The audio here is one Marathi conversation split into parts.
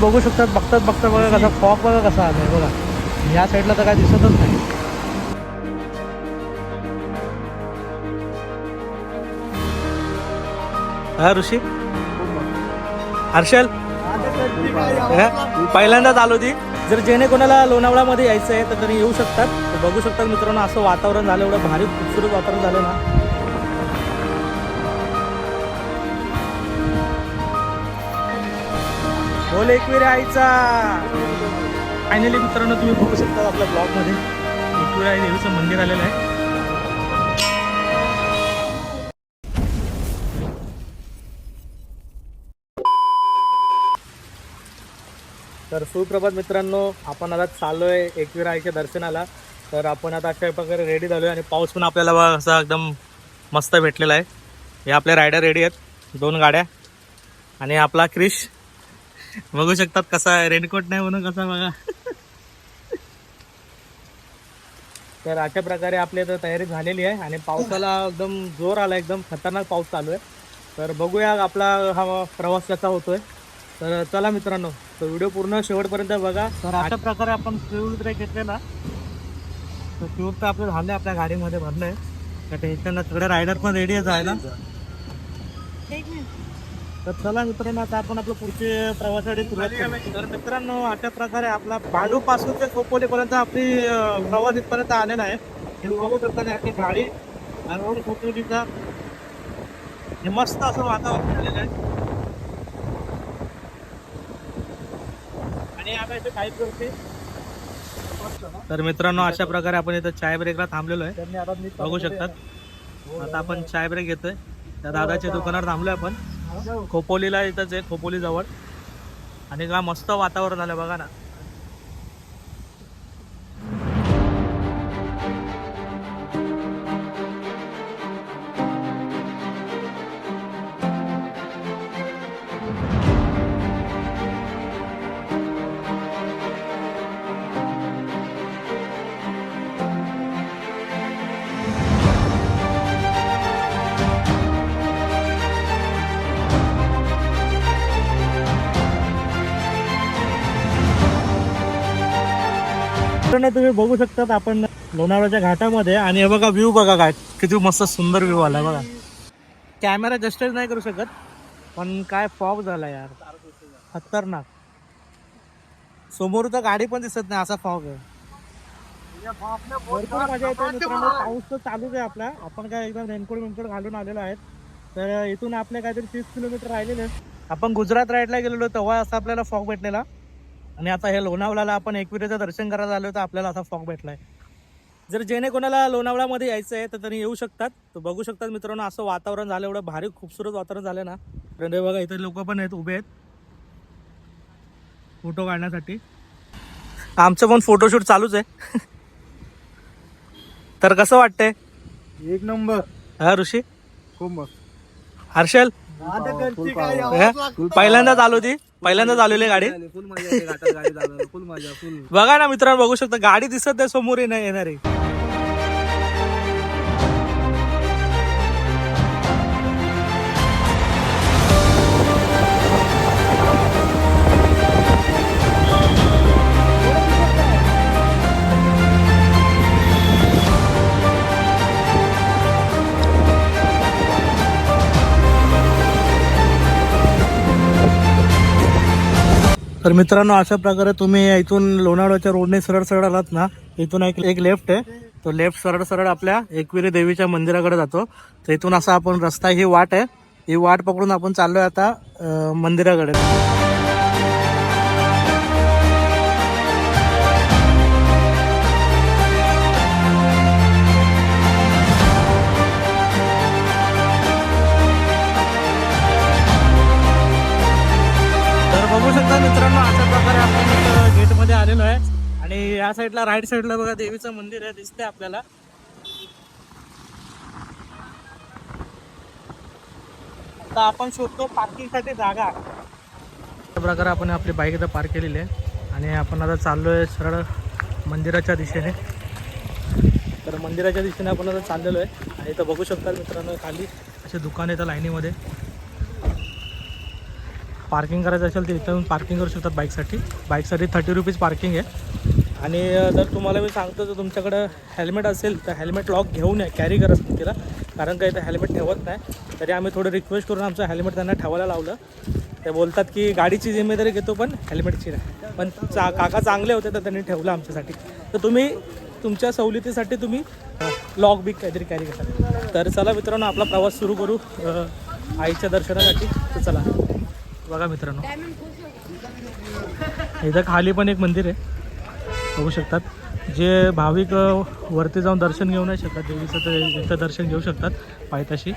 बघू शकतात, बघतात बघता बघा कसा फॉग बघा कसा आलाय बघा. या साईडला तर काय दिसतच नाही. हा ऋषी हर्षल पहिल्यांदाच आलो ती. जर जेणे कोणाला लोणावळ्यामध्ये यायचं आहे तर तरी येऊ शकतात. तर बघू शकतात मित्रांनो, असं वातावरण झालं, एवढं भारी खूपसूरत वातावरण झालं ना. बोल एकवीर आईचा. फायनली मित्रांनो तुम्ही बघू शकता आपल्या ब्लॉगमध्ये एकवीर आई देवीचं मंदिर आलेलं आहे. तर सुप्रभात मित्रांनो, आपण आता चाललोय एकवीर आईच्या दर्शनाला. तर आपण आता अशा प्रकारे रेडी झालोय आणि पाऊस पण आपल्याला असा एकदम मस्त भेटलेला आहे. हे आपले रायडर रेडी आहेत, 2 गाड्या आणि आपला क्रिश बघू शकतात कसा आहे, रेनकोट नाही म्हणून कसा बघा. तर अशा प्रकारे आपली आता तयारी झालेली आहे आणि पावसाला एकदम जोर आला, एकदम खतरनाक पाऊस चालू आहे. तर बघूया आपला हा प्रवास कसा होतोय. तर चला मित्रांनो, तो व्हिडिओ पूर्ण शेवटपर्यंत बघा. तर अशा प्रकारे आपण फ्यूल ब्रेक घेतलेला. तर फ्यूल तर आपलं झालं आपल्या गाडीमध्ये भरलंय. तर टेन्शन सगळे रायडर पण रेडी आहे जायला. तर चला मित्रांनो, आता आपण आपलं पुढच्या प्रवासासाठी सुरुवात करू. तर मित्रांनो, अशा प्रकारे आपला भांडू पासून ते खोपोलीपर्यंत आपली प्रवास इथपर्यंत आलेला आहे. हे बघू शकता आपली गाडी आणि खोपोलीचा हे मस्त असं वातावरण झालेलं आहे. आणि आता इथे काय करते. तर मित्रांनो, अशा प्रकारे आपण इथं चाय ब्रेकला थांबलेलो आहे, बघू शकतात. आता आपण चाय ब्रेक घेतोय. त्या दादाच्या दुकानावर थांबलोय आपण, खोपोलीला इथंच आहे, खोपोली जवळ. आणि का मस्त वातावरण झालं बघा ना. तुम्ही बघू शकतात आपण लोणावळ्याच्या घाटामध्ये. आणि हे बघा व्ह्यू बघा, काय किती मस्त सुंदर व्ह्यू आला बघा. कॅमेरा जस्टच नाही करू शकत, पण काय फॉग झाला यार, खतरनाक. समोर तर गाडी पण दिसत नाही, असा फॉग आहे. भरपूर मजा येते मित्रांनो. पाऊस तर चालूच आहे आपला. आपण काय एकदम रेनकोट घालून आलेलो आहेत. तर इथून आपले काहीतरी 30 किलोमीटर राहिलेले आहेत. आपण गुजरात राईडला गेलेलो तेव्हा असा आपल्याला फॉग भेटलेला. आणि आता हे लोणावळ्याला आपण एकविरेचं दर्शन करायला आलो तर आपल्याला असा फॉग भेटलाय. जर जेणे कोणाला लोणावळ्यामध्ये यायचं आहे तर तरी येऊ शकतात. तर बघू शकतात मित्रांनो, असं वातावरण झालं, एवढं भारी खूपसूरत वातावरण झालं ना. तर बघा इथे लोक पण आहेत, उभे आहेत फोटो काढण्यासाठी. आमचं पण फोटोशूट चालूच आहे. तर कसं वाटतंय? एक नंबर. हा ऋषी, खूप मस्त. हर्षल पहिल्यांदाच आलो ती, पहिल्यांदाच आलेली गाडी. फुल मजा येते घाटात गाडी चालवायला, फुल मजा, फुल. बघा ना मित्रांनो, बघू शकता गाडी दिसत आहे समोर येणारी. तर मित्रांनो, अशा प्रकारे तुम्ही इथून लोणावळ्याच्या रोडने सरळ सरळ आलात ना, इथून एक लेफ्ट आहे. तो लेफ्ट सरळ सरळ आपल्या एकविरी देवीच्या मंदिराकडे जातो. तर इथून असा आपण रस्ता, ही वाट आहे, ही वाट पकडून आपण चाललोय आता मंदिराकडे. बघू शकता मित्रांनो, अशा प्रकारे आपण गेटमध्ये आलेलो आहे. आणि या साईडला राईट साईडला बघा देवीचं मंदिर आहे, दिसते आपल्याला. आता आपण शोधतो पार्किंगसाठी जागा. अशा प्रकारे आपण आपली बाईक इथं पार्क केलेली आहे आणि आपण आता चाललोय सरळ मंदिराच्या दिशेने. तर मंदिराच्या दिशेने आपण आता चाललेलो आहे. आणि इथं बघू शकता मित्रांनो, खाली असे दुकान येतं लाईनीमध्ये. पार्किंग करायचं असेल तर इथं पार्किंग करू शकतात बाईकसाठी 30 रुपीज पार्किंग आहे. आणि जर तुम्हाला मी सांगतो जर तुमच्याकडं हेल्मेट असेल तर हेल्मेट लॉक घेऊन या, कॅरी करत तिला, कारण काही ते हेल्मेट ठेवत नाही. तरी आम्ही थोडं रिक्वेस्ट करून आमचं हेल्मेट त्यांना ठेवायला लावलं. ते बोलतात की गाडीची जिम्मेदारी घेतो पण हेल्मेटची नाही. पण काका चांगले होते तर त्यांनी ठेवलं आमच्यासाठी. तर तुम्ही तुमच्या सवलतीसाठी तुम्ही लॉक बिक काहीतरी कॅरी करता. तर चला मित्रांनो आपला प्रवास सुरू करू आईच्या दर्शनासाठी. तर चला बघा मित्रांनो, इथं खाली पण एक मंदिर आहे बघू शकतात. जे भाविक वरती जाऊन दर्शन घेऊ नाही शकतात देवीचं, तर इथं दर्शन घेऊ शकतात पायथ्याशी.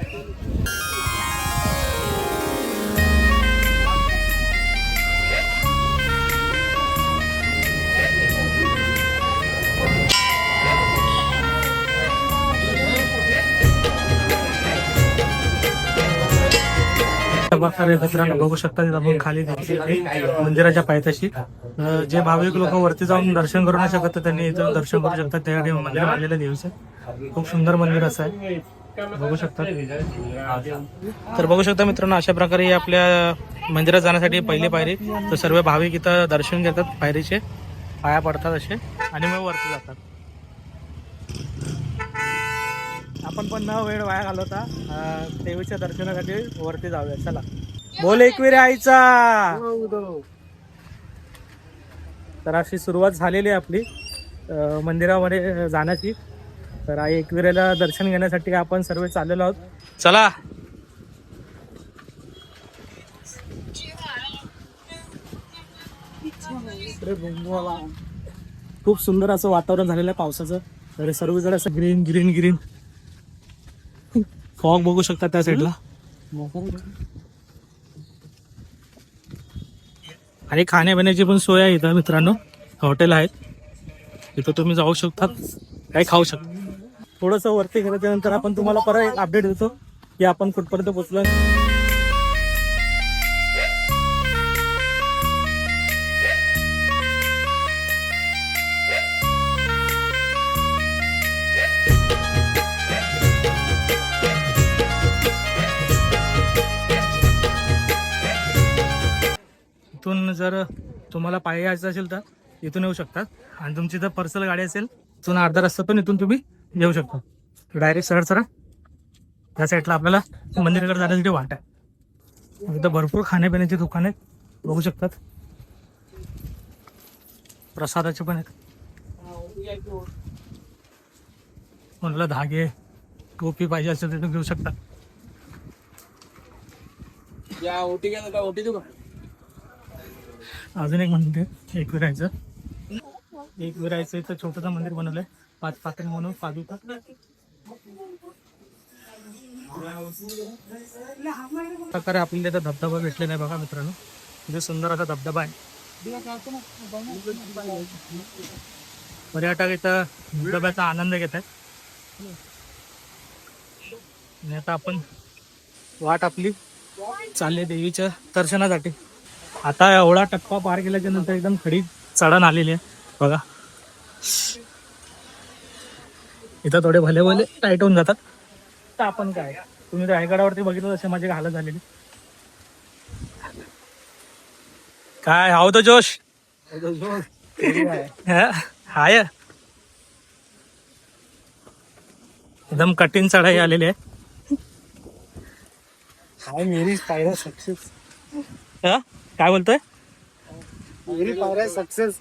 मित्रांनो बघू शकता आपण खाली मंदिराच्या पायथ्याशी जे भाविक लोक वरती जाऊन दर्शन करू नाही शकत तर त्यांनी इथं दर्शन करू शकतात. त्यासाठी मंदिर आलेलं देवीचं खूप सुंदर मंदिर असं आहे बघू शकता. तर बघू शकता मित्रांनो अशा प्रकारे आपल्या मंदिरात जाण्यासाठी पहिली पायरी. तर सर्व भाविक इथं दर्शन घेतात, पायरीचे पाया पडतात असे आणि मग वरती जातात. आपण पण न वेळ वाया घालवता देवीच्या दर्शनासाठी वरती जाऊया. चला बोल एकवीर आईचा. तर अशी सुरुवात झालेली आहे आपली मंदिरामध्ये जाण्याची. तर आई एकविरेला दर्शन घेण्यासाठी आपण सर्व चाललेलो आहोत. चला खूप सुंदर असं वातावरण झालेलं आहे पावसाचं. तर सर्वकडे असं ग्रीन ग्रीन ग्रीन फॉग बघू शकता त्या साईडला. आणि खाण्यापिण्याची पण सोय आहे इथं मित्रांनो, हॉटेल आहेत इथं, तुम्ही जाऊ शकता काही खाऊ शकता. थोडंसं वरती गेल्याच्या नंतर आपण तुम्हाला परत एक अपडेट देतो की आपण कुठपर्यंत पोहोचलो. इथून जर तुम्हाला पायी यायचं असेल तर इथून येऊ शकतात. आणि तुमची जर पर्सनल गाडी असेल इथून अर्धा रस्ता पण इथून तुम्ही येऊ शकता. डायरेक्ट सरळ या साईडला आपल्याला मंदिराकडे जाण्यासाठी वाट आहे. इथं भरपूर खाण्यापिण्याची दुकाने बघू शकतात, प्रसादाचे पण आहेत. कोणाला धागे टोपी पाहिजे असेल तर घेऊ शकता. अजून एक मंदिर एकविरायचं इथं छोटंसं मंदिर बनवलंय 5 पाकळी म्हणून पादुका. प्रकारे आपल्याला इथं धबधबा भेटले नाही बघा मित्रांनो. इथे सुंदर असा धबधबा आहे. पर्यटक इथं धबधब्याचा आनंद घेत आहेत. आणि आता आपण वाट आपली चालले देवीच्या दर्शनासाठी. आता एवढा टप्पा पार केल्याच्या नंतर एकदम खडी चढण आलेली आहे बघा. इथं थोडे भले भले टाईट होऊन जातात. तर आपण काय, तुम्ही रायगडावरती बघितलं तसे माझी हालत झालेली. काय हाव तो जोश हाय एकदम कठीण चढाई आलेली आहे. काय मेरी पायऱ्या सक्सेस. काय बोलतोय मेरी पायऱ्या सक्सेस.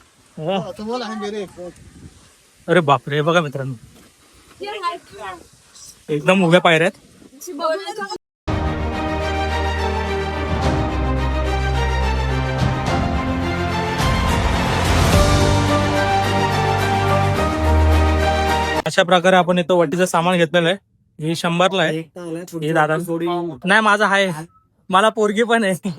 अरे बापरे बघा मित्रांनो एकदम उभ्या पायऱ्या आहेत. अशा प्रकारे आपण इथं वटीचं सामान घेतलेलं आहे. हे 100ला आहे. हे दादा नाही माझं आहे, मला पोरगी पण आहे.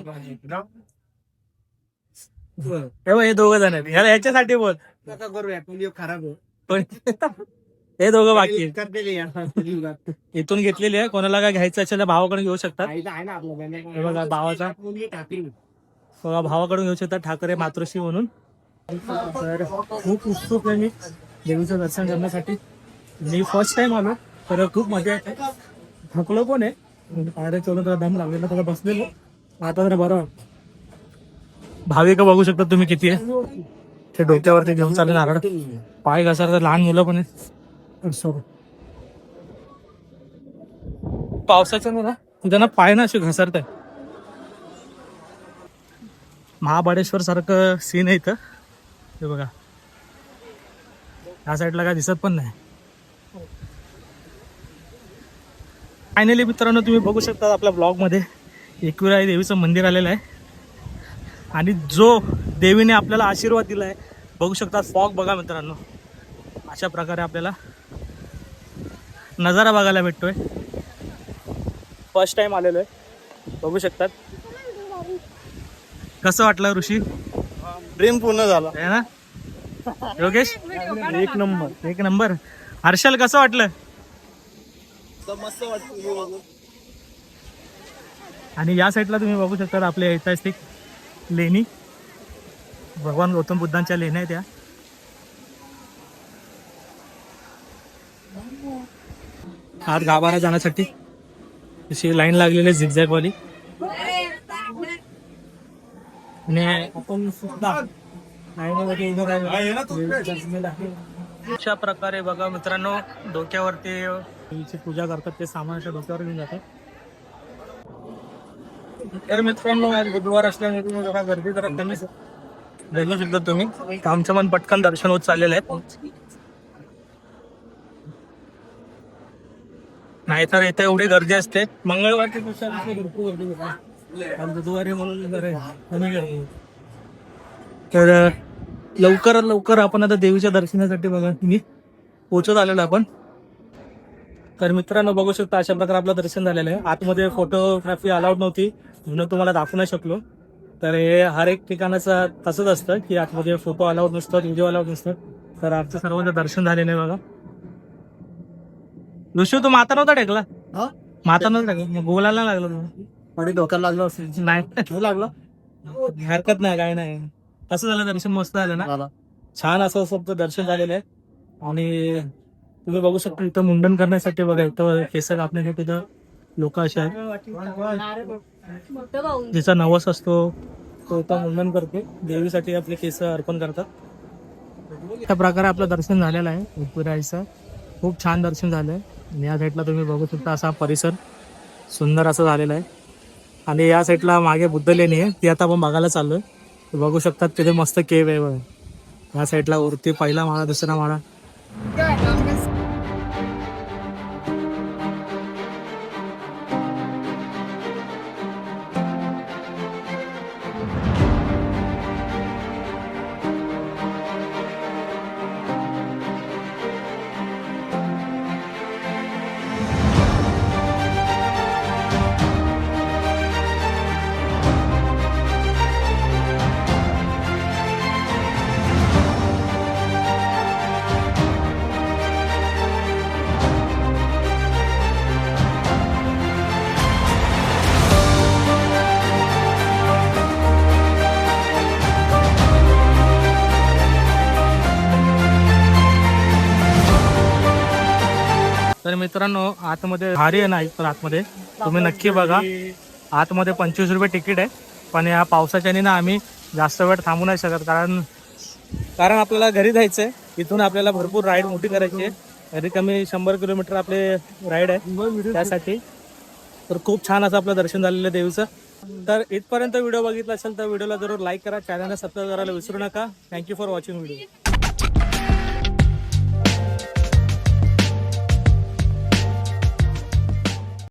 हे दोघं जण आहेत. ह्याच्यासाठी बोल खराब हे दोघं बाकी इथून घेतलेली आहे. कोणाला काय घ्यायचं असेल तर भावाकडून घेऊ शकतात. हे बघा भावाचा बघा भावाकडून घेऊ शकतात ठाकरे मातृश्री म्हणून. तर खूप उत्सुक आहे मी देवीचं दर्शन करण्यासाठी. मी फर्स्ट टाइम आलो तर खूप मजा येते. थकलो पण आहे, पायऱ्या चढून दम लागलेला, थोडं बसलेलो. आता जरा बरं भाविक बघू शकता तुम्ही किती आहे. ते डोक्यावरती घेऊन चालले नारळ. पाय घसरतात, लहान मुलं पण आहेत. पावसाचं ना त्यांना पाय ना असे घसरत आहे. महाबळेश्वर सारखं सीन आहे इथं. हे बघा, या साईडला काय दिसत पण नाही. फायनली मित्रांनो तुम्ही बघू शकता आपल्या ब्लॉगमध्ये एकविरा देवीचं मंदिर आलेलं आहे. आणि जो देवीने आपल्याला आशीर्वाद दिला आहे, बघू शकता फॉग बघा मित्रांनो. अशा प्रकारे आपल्याला नजारा बघायला भेटतोय. फर्स्ट टाइम आलेलो आहे, बघू शकतात. कसं वाटलं ऋषी? ड्रीम पूर्ण झाला आहे ना योगेश? एक नंबर. एक नंबर. हर्षल कसं वाटलं? मस्त वाटतं. आणि या साईडला तुम्ही बघू शकता आपल्या ऐतिहासिक लेणी, भगवान गौतम बुद्धांच्या लेण्या आहेत त्या. आत गाभारा जाण्यासाठी अशी लाईन लागलेली आहे झिगझॅग वाली. आणि आपण सुद्धा लाईनीमध्ये उभं राहिलो. अशा प्रकारे बघा मित्रांनो, डोक्यावरती देवीची पूजा करतात ते सामान अशा डोक्यावर घेऊन जातात. तर मित्रांनो आज बुधवार असल्यामुळे तुम्ही जरा गर्दी जरा कमीच बघू शकता तुम्ही. आमचं मन पटकन दर्शन होत चाललेलं आहे. नाहीतर इथे एवढी गर्दी असते. मंगळवारच्या दिवसात भरपूर गर्दी होते. आज बुधवारी म्हणून जरा कमी गर्दी. तर लवकरात लवकर आपण आता देवीच्या दर्शनासाठी बघा तुम्ही पोहोचत आलेलो आपण. तर मित्रांनो बघू शकता अशा प्रकारे आपलं दर्शन झालेलं आहे. आतमध्ये फोटोग्राफी अलाउड नव्हती म्हणून तुम्हाला दाखवू नाही शकलो. तर हे हर एक ठिकाणाचं तसंच असतं की आतमध्ये फोटो अलाउड नसतात, व्हिडिओ अलाउड नसतात. तर आमचं सर्वांचं दर्शन झालेलं आहे बघा. ऋषू तू माता नव्हता टेकला? माता नव्हता टेकला, बोलायला लागला तुम्ही. डोक्याला लागलं असेल. नाही लागलं, हरकत नाही, काय नाही. असं झालं दर्शन मस्त झालं ना, छान असं असं दर्शन झालेलं आहे. आणि तुम्ही बघू शकता इथं मुंडन करण्यासाठी बघा इथं केस कापण्यासाठी इथं लोक असे आहेत. जिचा नवस असतो तो इथं मुंडन करते, देवीसाठी आपले केस अर्पण करतात. त्या प्रकारे आपलं दर्शन झालेलं आहे एकविराईचं. खूप छान दर्शन झालं आहे. आणि या साईडला तुम्ही बघू शकता असा परिसर सुंदर असं झालेला आहे. आणि या साईडला मागे बुद्ध लेणी आहे, ती आता आपण बघायला चाललोय. बघू शकतात तिथे मस्त केव आहे बघा. या साईडला वरती पहिला माळा, दुसरा माळा. तर मित्रांनो आतमध्ये भारी आहे ना, तर आतमध्ये तुम्ही नक्की बघा. आतमध्ये 25 रुपये तिकीट आहे. पण या पावसाच्याने ना आम्ही जास्त वेळ थांबू नाही शकत, कारण आपल्याला घरी जायचं आहे. इथून आपल्याला भरपूर राईड मोठी करायची आहे. कधी कमी 100 किलोमीटर आपले राईड आहे त्यासाठी. तर खूप छान असं आपलं दर्शन झालेलं आहे देवीचं. तर इथपर्यंत व्हिडिओ बघितला असेल तर व्हिडिओला जरूर लाईक करा, चॅनलला सबस्क्राईब करायला विसरू नका. Thank you for watching video.